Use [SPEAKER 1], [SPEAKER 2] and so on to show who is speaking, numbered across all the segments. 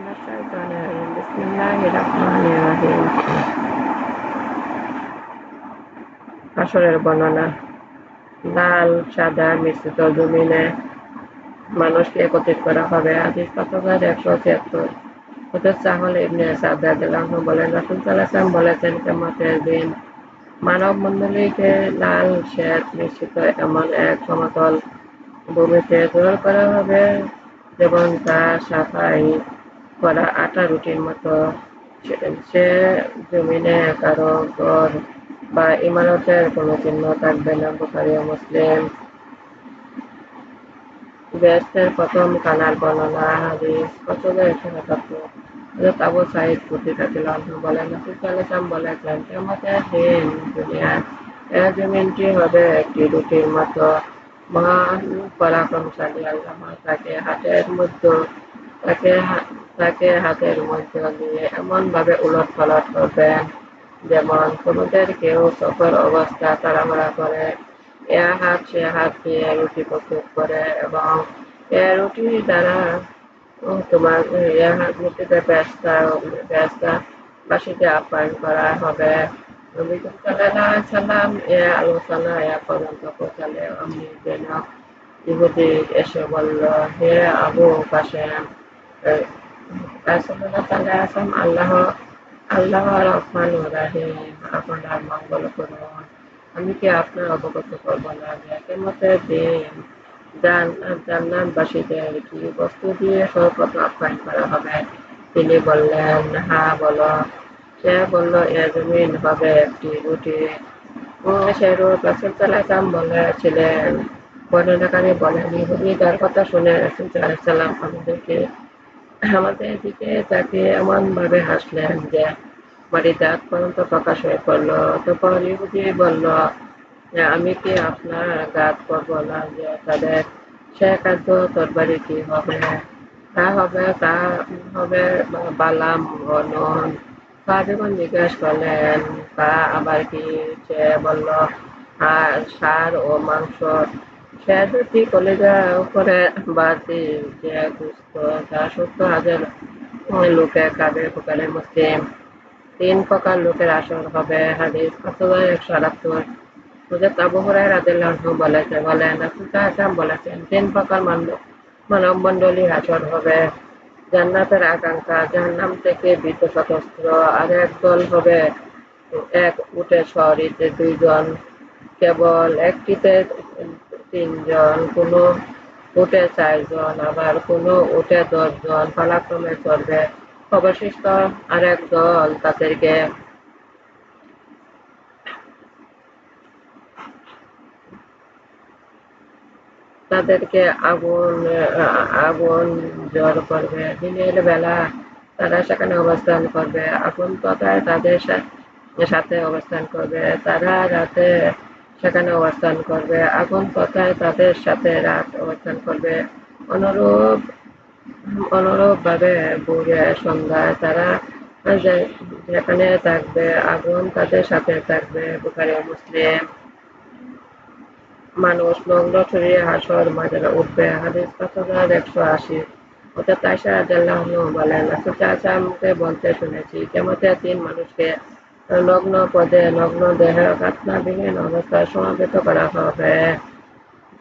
[SPEAKER 1] Minesyaitonirrajim. Bismillahirrahmanirrahim। হাসরের বর্ণনা। লাল সাদা মিশ্রিত জমিনে মানুষকে একত্রিত করা হবে। হাদিস ৫,১৭৬ হযরত সাহল ইবনে সাদ রাদিয়াল্লাহু আনহু বলেন, রাসূল সাল্লাল্লাহু আলাইহি ওয়াসাল্লাম বলেছেন, কিয়ামতের দিন মানব মণ্ডলীকে লাল শ্বেত মিশ্রিত এমন এক সমতল ভূমিতে জড়ো করা হবে যেমন তা সাফাই করা আটা রুটির মতো। সে জমিনে কারো ঘর বা ইমারতের কোনো চিহ্ন থাকবে না। বুখারী ও মুসলিম। বেহেশতের প্রথম খানার বর্ণনা। হাদিস ৫,১৭৭ হযরত আবু সাঈদ খুদরী রাদিয়াল্লাহু আনহু বলেন, রাসূল সাল্লাল্লাহু আলাইহি ওয়াসাল্লাম বলেছেন, কিয়ামতের দিন দুনিয়ার জমিনটি হবে একটি রুটির মতো। মহান পরাক্রমশালী আল্লাহ তাকে হাতের মধ্য দিয়ে এমন ভাবে উলট পালট করবেন যেমন সমুদ্রের কেউ সফর অবস্থা তাড়াহুড়া করে এ হাত সে হাত দিয়ে রুটি প্রস্তুত করে এবং এ রুটি দ্বারা তোমার রুটিতে বেরেস্তা বাসীকে আপ্যায়ন করা হবে। নবী সাল্লাল্লাহু আলাইহি ওয়াসাল্লাম এ আলোচনা পর্যন্ত পৌঁছালে অমনি যেন ইহুদী এসে বলল, হে আবু কাসেম, রাসূলুল্লাহ সাল্লাল্লাহু আলাইহি ওয়াসাল্লাম আল্লাহ রহমান ও রহিম আপনার মঙ্গল করুন। আমি কি আপনার অবগত করব না যে কিয়ামতের দিন জান্নাতবাসীদের কি বস্তু দিয়ে সর্বপ্রথম আপ্যায়ন করা হবে? তিনি বললেন, হ্যাঁ বলো। সে বলল, এ জমিন হবে একটি রুটি। সেরূপ রাসূল সাল্লাল্লাহু আলাইহি ওয়াসাল্লাম বলেছিলেন। বর্ণনাকারী বলেন, ইহুদী তার কথা শুনে রাসূল সাল্লাল্লাহু আলাইহি ওয়াসাল্লাম আমাদের দিকে তাকিয়ে এমন ভাবে হাসলেন যে বাড়ির দাঁত পর্যন্ত প্রকাশ হয়ে পড়ল। অতঃপর ইহুদী বলল, আমি কি আপনার দাঁত করব না যে তাদের সে খাদ্য তরবারি কি হবে? তা হবে বালাম ও নুন। সাহাবীগণ জিজ্ঞেস করলেন, তা আবার কি? সে বলল, ষাঁড় ও মাংস। সে দুটি কলিজার উপরে বাড়তি যে গোশত তা ৭০,০০০ লোকে খাবে। বুখারী মুসলিম। ৩ প্রকার লোকের আসর হবে। হাদিস ৫,১৭৮ হযরত আবু হুরায়রা রাদিয়াল্লাহু আনহু বলেন, রাসূল সাল্লাল্লাহু আলাইহি ওয়াসাল্লাম বলেছেন, ৩ প্রকার মানবমণ্ডলীর আসর হবে। জান্নাতের আকাঙ্ক্ষা, জাহান্নাম থেকে ভীত সন্ত্রস্ত। আরেক দল হবে এক উটের সওয়ারিতে ২ জন, কেবল একটিতে ৩ জন, কোন উটে ৪ জন, আবার কোন উটে ১০ জন পালাক্রমে চড়বে। অবশিষ্ট আরেক দল তাদেরকে আগুন জড়ো করবে। দিনের বেলা তারা সেখানে অবস্থান করবে, আগুন তথায় তাদের সাথে অবস্থান করবে। তারা রাতে সেখানে অবস্থান করবে, আগুন তথায় তাদের সাথে রাত অবস্থান করবে। অনুরূপ অনুরূপভাবে ভোরে সন্ধ্যায় তারা যেখানে থাকবে, আগুন তাদের সাথে থাকবে। বুখারী ও মুসলিম। মানুষ নগ্ন শরীরে হাসর ময়দানে উঠবে। হাদিস ৫,১৮০ হযরত আয়েশা রাদিয়াল্লাহু আনহা বলেন, রাসূল সাল্লাল্লাহু আলাইহি ওয়াসাল্লামকে বলতে শুনেছি, কিয়ামতের দিন মানুষকে নগ্ন পদে নগ্ন দেহে খাৎনাবিহীন অবস্থায় সমবেত করা হবে।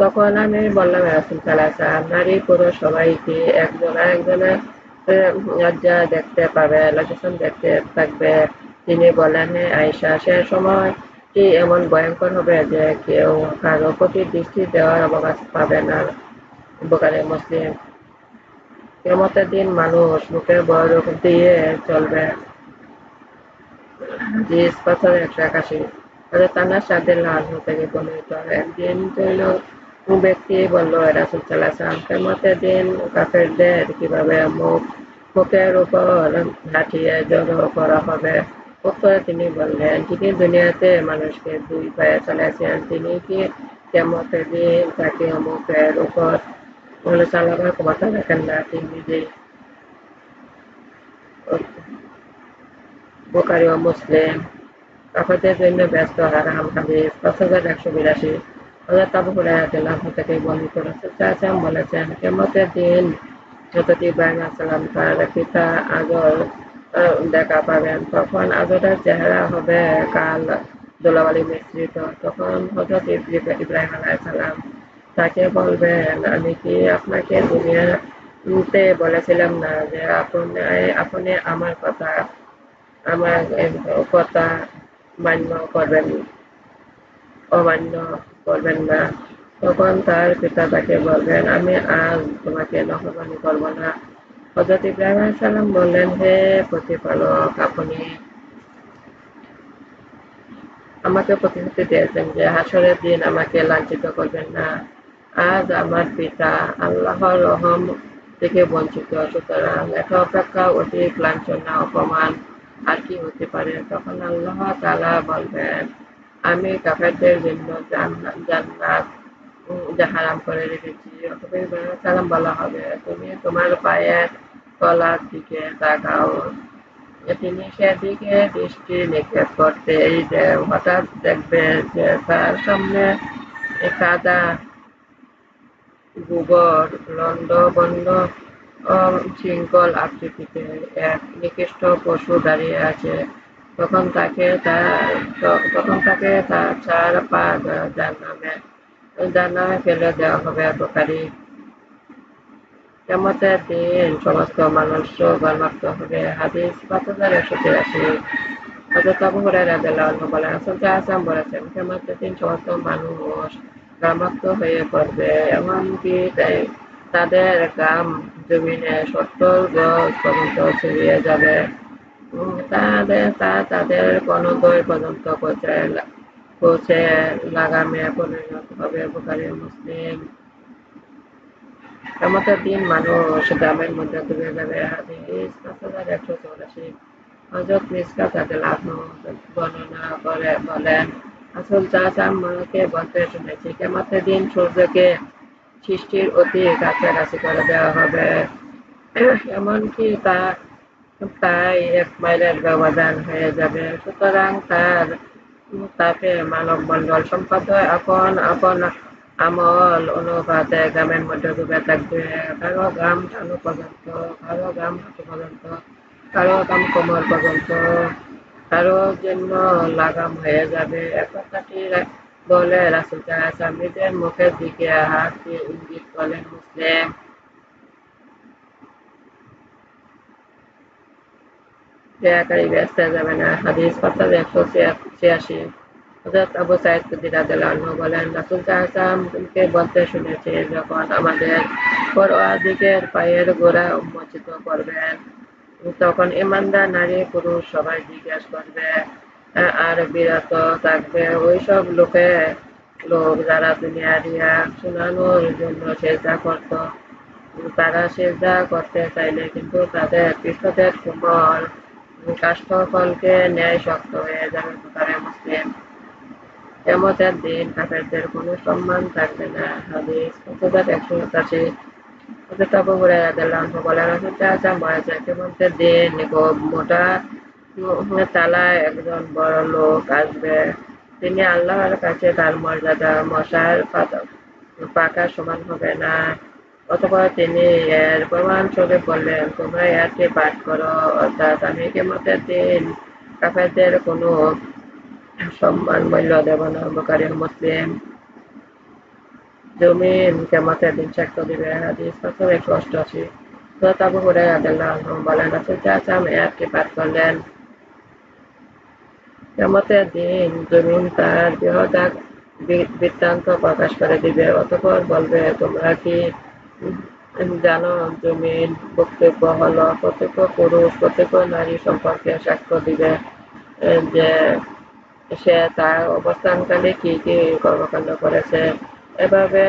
[SPEAKER 1] তখন আমি বললাম, হে রাসূল সাল্লাল্লাহু আলাইহি ওয়াসাল্লাম, নারী পুরুষ সবাই কি একজন আরেকজনের লজ্জাস্থান দেখতে থাকবে? তিনি বললেন, হে আয়েশা, সে সময় কি এমন ভয়ঙ্কর হবে যে কেউ কারো প্রতি দৃষ্টি দেওয়ার অবকাশ পাবে না। বুখারী মুসলিম। কিয়ামতের দিন মানুষ মুখের বড় দিয়ে চলবে। হাদিস ৫,১৮১ হযরত আনাস রাদিয়াল্লাহু আনহু থেকে বর্ণিত। একদিন তৈলক ব্যক্তি বলল, হে রাসূল সাল্লাল্লাহু আলাইহি ওয়াসাল্লাম, কিয়ামতের দিন কাফেরদের কিভাবে মুখের উপর লাঠিয়ে জড়ো করা হবে? উত্তরে তিনি বললেন, যিনি দুনিয়াতে মানুষকে ২ পায়ে চালিয়েছেন, তিনি কি কিয়ামতের দিন তাকে মুখের উপর চালাবার ক্ষমতা রাখেন না? তিরমিজি। বুখারী ও মুসলিম। কাফেরদের জন্য ব্যস্ত হারাম। হাদিস ৫,১৮২ হযরত আবু হুরায়রা রাদিয়াল্লাহু আনহু থেকে বর্ণিত। রাসূল সাল্লাল্লাহু আলাইহি ওয়াসাল্লাম বলেছেন, কিয়ামতের দিন হযরত ইব্রাহিম আলাইহিস সালাম তার পিতা আজর দেখা পাবেন, তখন আজরের চেহারা হবে কাল ধুলাবালি মিশ্রিত। তখন হযরত ইব্রাহিম আলাইহিস সালাম তাকে বলবেন, আমি কি আপনাকে দুনিয়াতে বলেছিলাম না যে আপনি আমার কথা মান্য করবেন অমান্য করবেন না। তখন তার পিতা তাকে বলবেন, আমি আজ তোমাকে নাফরমানি করব না। হযরত ইব্রাহিম আলাইহিস সালাম বললেন, হে প্রতিপালক, আপনি আমাকে প্রতিশ্রুতি দিয়েছেন যে হাসরের দিন আমাকে লাঞ্ছিত করবেন না। আজ আমার পিতা আল্লাহর রহম থেকে বঞ্চিত, সুতরাং এটা অপেক্ষা অধিক লাঞ্ছনা অপমান আর কি হতে পারে। তখন আল্লাহ তাআলা বলবেন, আমি কাফেরদের জন্য জান্নাত যা হারাম করে রেখেছি। অতঃপর ইব্রাহিম আলাইহিস সালাম বলা হবে, তুমি তোমার পায়ের তলার দিকে তাকাও। তিনি সেদিকে দৃষ্টি নিক্ষেপ করতেই হঠাৎ দেখবে যে তার সামনে কাদা গোবর লণ্ডভণ্ড শৃঙ্খল আকৃতিতে এক নিকৃষ্ট পশু দাঁড়িয়ে আছে। তখন তাকে তার 4 পা জাহান্নামে ফেলে দেওয়া হবে। বোখারী। কিয়ামতের দিন সমস্ত মানুষ ঘর্মাক্ত হবে। হাদিস ৫,১৮৩। হযরত আবু হুরায়রা রাদিয়াল্লাহু আনহু বলেন, রাসূল সাল্লাল্লাহু আলাইহি ওয়াসাল্লাম বলেছেন, কিয়ামতের দিন সমস্ত মানুষ ঘর্মাক্ত হয়ে পড়বে, এমনকি তাদের ঘাম জমিনে ৭০ গজ পর্যন্ত ছড়িয়ে যাবে। তাদের কনুদয় পর্যন্ত পৌঁছে লাগামে পরিণত হবে। বুখারী ও মুসলিম। কিয়ামতের দিন মানুষ ঘামের মধ্যে ডুবে যাবে। হাদিস ৫,১৮৪। হযরত মিসকাত রাদিয়াল্লাহু আনহু বর্ণনা করে বলেন, রাসূল সাল্লাল্লাহু আলাইহি ওয়াসাল্লাম আমাকে বলতে শুনেছি, কিয়ামতের দিন সূর্যকে সৃষ্টির অতি কাছাকাছি করে দেওয়া হবে, এমনকি তাই ১ মাইলের ব্যবধান হয়ে যাবে। সুতরাং তার তাপে মানবমণ্ডল সম্পাদক আপন আপন আমল অনুপাতে ঘামের মধ্যে ডুবে থাকবে। কারো ঘাম টানু পর্যন্ত, কারো ঘাম হাঁটু পর্যন্ত, কারো ঘাম কোমর পর্যন্ত, কারো জন্য লাগাম হয়ে যাবে। এ কথাটি বলে রাসূল সাল্লাল্লাহু আলাইহি ওয়াসাল্লাম নিজের মুখের দিকে হাত দিয়ে ইঙ্গিত করলেন। মুসলিম। দয়াকারী ব্যস্ত যাবে না। হাদিস ৫,১৮৮। হযরত আবু সাঈদ খুদরী রাদিয়াল্লাহু আনহু বলেন, রাসূল সাল্লাল্লাহু আলাইহি ওয়াসাল্লামকে বলতে শুনেছি, যখন আমাদের পরওয়ারদিগার পায়ের গোড়া উন্মোচিত করবেন, তখন ঈমানদার নারী পুরুষ সবাই জিজ্ঞেস করবে আর বিরত থাকবে ওইসব লোক যারা দুনিয়ার রিয়াক শোনানোর জন্য সিজদা করত। তারা সিজদা করতে চাইলে কিন্তু তাদের পৃষ্ঠদেশ কোমল কাষ্ঠফলকে ন্যায় শক্ত হয়ে যাবে। বুখারী মুসলিম। কিয়ামতের দিন কাফেরদের কোনো সম্মান থাকবে না। হাদিস ৫,১৮৭। হযরত আবু হুরায়রা রাদিয়াল্লাহু আনহু বলেন, রাসূল সাল্লাল্লাহু আলাইহি ওয়াসাল্লাম বলেছেন, কিয়ামতের দিন খুব মোটা তালায় একজন বড় লোক আসবে। তিনি আল্লাহর কাছে তার মর্যাদা মশার পাখার সমান হবে না। অতঃপর তিনি এর প্রমাণস্বরূপ বললেন, তোমরা এটি পাঠ করো, অর্থাৎ আমি কিয়ামতের দিন কাফেরদের কোনো সম্মান মূল্য দেব না। বুখারী ও মুসলিম। জমিন কিয়ামতের দিন সাক্ষ্য দিবে। হাদিস ৫,১৮৮। হযরত আবু হুরায়রা রাদিয়াল্লাহু আনহু বলেন, রাসূল সাল্লাল্লাহু আলাইহি ওয়াসাল্লাম এই আয়াতটি পাঠ করলেন। কিয়ামতের দিন জমিন তার বৃহদাকার বৃত্তান্ত প্রকাশ করে দিবে। অতঃপর বলবে, তোমরা কি জানো জমিন বক্তব্য হলো প্রত্যেক পুরুষ প্রত্যেক নারী সম্পর্কে সাক্ষ্য দিবে যে সে তার অবস্থানকালে কি কি কর্মকাণ্ড করেছে। এভাবে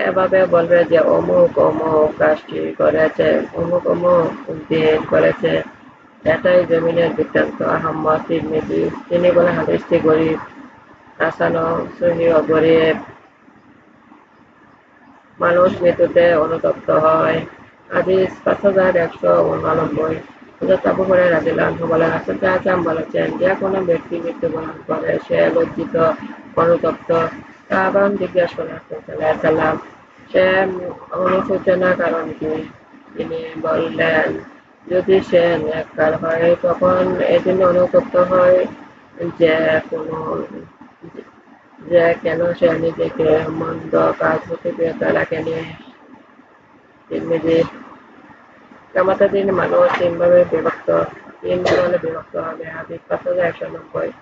[SPEAKER 1] এভাবে বলবে যে অমুক অমুক কাজটি করেছে, অমুক অমুক দিন করেছে। এটাই জমিনের বৃত্তান্ত। আহমদ তিরমিজি। তিনি বলেন, হাদিসটি গরীব, হাসান ও সহিহ। গরীব। মানুষ মৃত্যুতে অনুতপ্ত হয়। হাদিস ৫,১৮৯। হযরত আবু হুরায়রা রাদিয়াল্লাহু আনহু বলেন, রাসূল সাল্লাল্লাহু আলাইহি ওয়াসাল্লাম বলেছেন, যে কোনো ব্যক্তি মৃত্যুবরণ করে সে লজ্জিত, অনুতপ্ত। সাহাবাগণ জিজ্ঞেস করলেন, রাসূল সাল্লাল্লাহু আলাইহি ওয়াসাল্লাম, সে অনুশোচনার কারণ কি? তিনি বললেন, যদি সে নেককার হয় তখন এজন্য অনুতপ্ত হয় যে কোনো যে কেন সে নিজেকে মন্দ কাজ হতে বিরত রাখেনি। তিরমিজি। কিয়ামতের দিন মানুষ তিন দলে বিভক্ত হবে। হাদিস ৫,১৯০।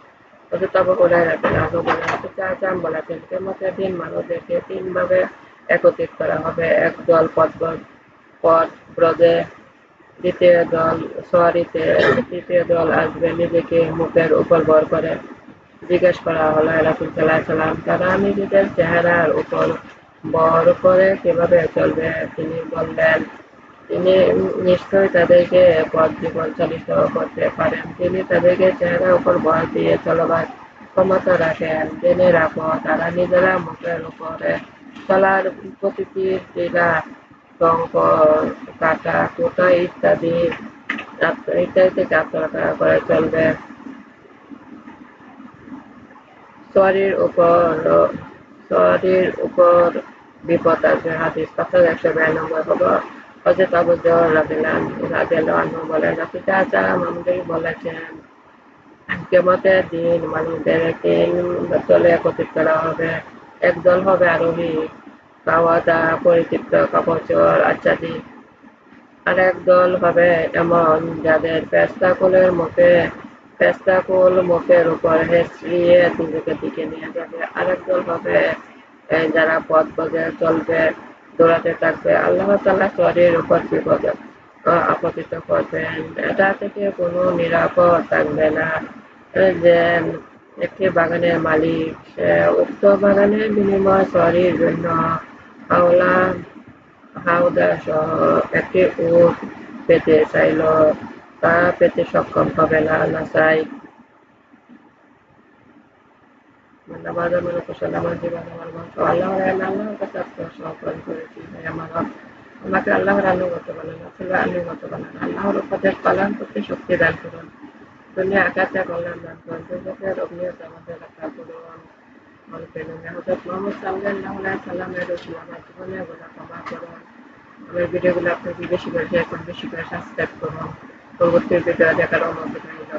[SPEAKER 1] হযরত আবু হুরায়রা রাদিয়াল্লাহু আনহু বলেন, রাসূল সাল্লাল্লাহু আলাইহি ওয়াসাল্লাম বলেছেন, কিয়ামতের দিন মানুষদেরকে তিন ভাগে একত্রিত করা হবে। এক দল পথব্রজে, দ্বিতীয় দল সওয়ারিতে, তৃতীয় দল আসবে নিজেকে মুখের উপর ভর করে। জিজ্ঞেস করা হলো, হে রাসূল সাল্লাল্লাহু আলাইহি ওয়াসাল্লাম, তারা নিজেদের চেহারার উপর ভর করে কিভাবে চলবে? তিনি বললেন, তিনি নিশ্চয়ই তাদেরকে পথ জীবন চালিত করতে পারেন। তিনি তাদেরকে চেহারার উপর ভর দিয়ে চলবার ক্ষমতা রাখেন। জেনে রাখো, তারা নিজেরা মুখের উপরে চলার প্রতিটি ক্রীড়া, টঙ্ক, কাটা, কোটা ইত্যাদিতে আত্মরক্ষা করে চলবে। সওয়ারির উপর বিপদ আসবে। হাদিস ৫,১৯২ হলো হযরত আবু যর রাদিয়াল্লাহু আনহু বলেন, রাসূল সাল্লাল্লাহু আলাইহি ওয়াসাল্লাম আমাদের বলেছেন, কিয়ামতের দিন মানুষদের তিন দলে একত্রিত করা হবে। একদল হবে আরোহী, খাওয়া-দাওয়া, পরিতৃপ্ত কাপড়-চোপড় আচ্ছাদিত। আরেক দল হবে এমন যাদের ফেরেশতাকুল মুখের উপর হেঁচড়িয়ে দুজকের দিকে নিয়ে যাবে। আরেক দল হবে যারা পথ ভজে চলবে, দৌড়াতে থাকবে। আল্লাহ তাআলা সওয়ারির উপর বিপদ আপতিত করবেন। এটা থেকে কোনো নিরাপদ থাকবে না। যে একটি বাগানের মালিক, সে উক্ত বাগানের বিনিময়ে সওয়ারির জন্য হাওলা হাওদা সহ একটি উট পেতে চাইল, তা পেতে সক্ষম হবে না। নাসাই। নামাজ আমার উপর আমার জীবন আমার বংশ আল্লাহর আইন আল্লাহর কাছে আত্মসমর্পণ করেছি। হে আমার রব, আমাকে আল্লাহর আনুগত্য বানান, রাসূলের আনুগত্য বানান, আল্লাহর উপদেশ পালন করতে শক্তি দান করুন, দুনিয়া আখিরাতে কল্যাণ দান করুন, দুর্যোগের অগ্নিহতে আমাদের রক্ষা করুন। হযরত মুহাম্মদ সাল্লাল্লাহু আলাইহি ওয়াসাল্লামের রসুল আমার জীবনের গুনাহ ক্ষমা করুন। আমার ভিডিওগুলো আপনাকে বেশি করে শেয়ার করুন, বেশি করে সাবস্ক্রাইব করুন। পরবর্তী ভিডিও দেখার অনুরোধ রইল।